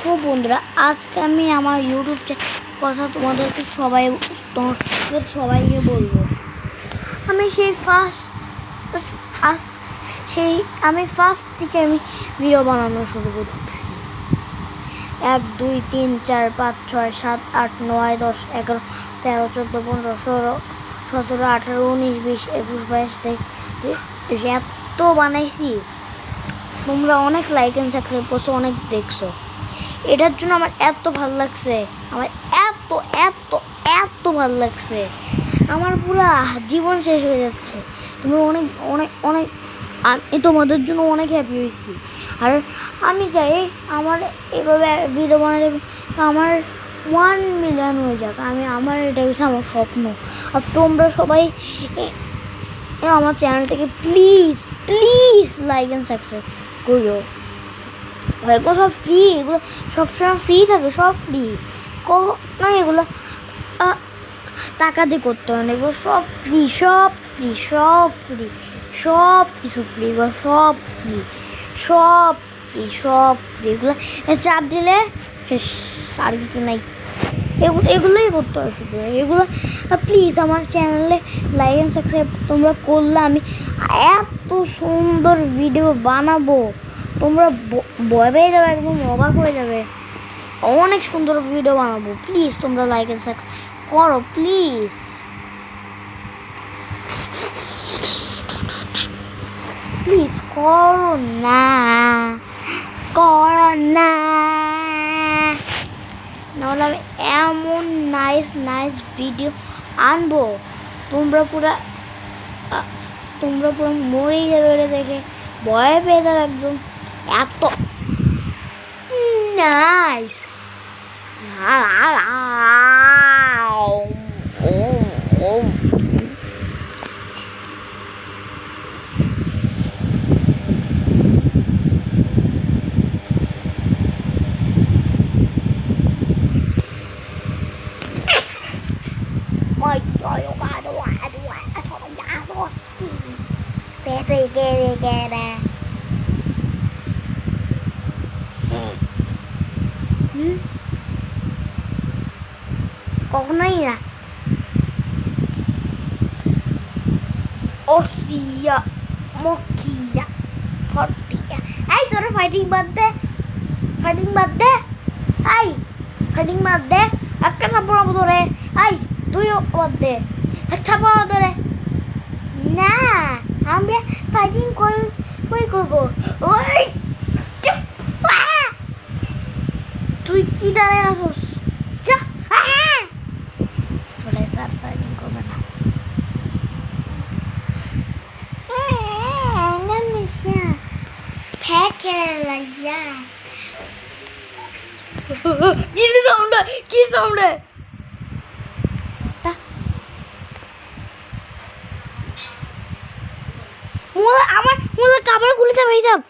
তো বন্ধুরা, আজকে আমি আমার ইউটিউব কথা তোমাদেরকে সবাইকে বলবো। আমি ফার্স্ট থেকে আমি ভিডিও বানানো শুরু করতেছি। 1 2 3 4 5 6 7 8 9 10 11 13 14 15 16 17 18 19 20 21 22 এত বানাইছি। তোমরা অনেক লাইক এন্ড সাবস্ক্রাইব করছো, অনেক দেখছো। এটার জন্য আমার এত ভালো লাগছে, আমার এত এত এত ভালো লাগছে, আমার পুরো জীবন শেষ হয়ে যাচ্ছে। তোমরা অনেক অনেক অনেক আমি তোমাদের জন্য অনেক হ্যাপি হয়েছি। আর আমি চাই আমার এভাবে ভিডিও বানালে আমার 1 মিলিয়ন হয়ে যাক। আমার এটা হচ্ছে আমার স্বপ্ন। আর তোমরা সবাই আমার চ্যানেলটাকে please please like and subscribe করো। এগুলো সব ফ্রি, এগুলো সবসময় ফ্রি থাকে, সব ফ্রি না, এগুলো টাকা দিয়ে করতে হয় না, এগুলো সব ফ্রি, সব ফ্রি, সব ফ্রি, সব কিছু ফ্রি, এগুলো সব ফ্রি, সব ফ্রি, সব ফ্রি। এগুলো চাপ দিলে শেষ, আর কিছু নাই। এগুলোই করতে হয় শুধু এগুলো। প্লিজ আমার চ্যানেলে লাইক অ্যান্ড সাবস্ক্রাইব তোমরা করলে আমি এত সুন্দর ভিডিও বানাবো, তোমরা ভয় পেয়ে যাবে, একদম অবাক হয়ে যাবে। অনেক সুন্দর ভিডিও বানাবো। প্লিজ তোমরা লাইক এন্ড সাবস্ক্রাইব করো, প্লিজ প্লিজ করো না, নাহলে আমি এমন নাইস নাইস ভিডিও আনবো, তোমরা পুরো মরেই যাবে। এটা দেখে ভয় পেয়ে যাবে একদম, এত নাইস। কখনোই না। ওসিয়া মকিয়া ফটিয়া, এই তোরা ফাইটিং বাদ দে, ফাইটিং বাদ দে, এই ফাইটিং বাদ দে। একটা থাপ্পড় মারবো তোরে, এই তুইও বাদ দে, একটা থাপ্পড় মারবো তোরে। না, আমি ফাইটিং কই করবো। ওই তুই কি দাঁড়ায় আসোস, যা। তোরা স্যার ফাইটিং করবে না। কি সাউন্ড? আমার কাপড় খুলে যাবে, এই যাব।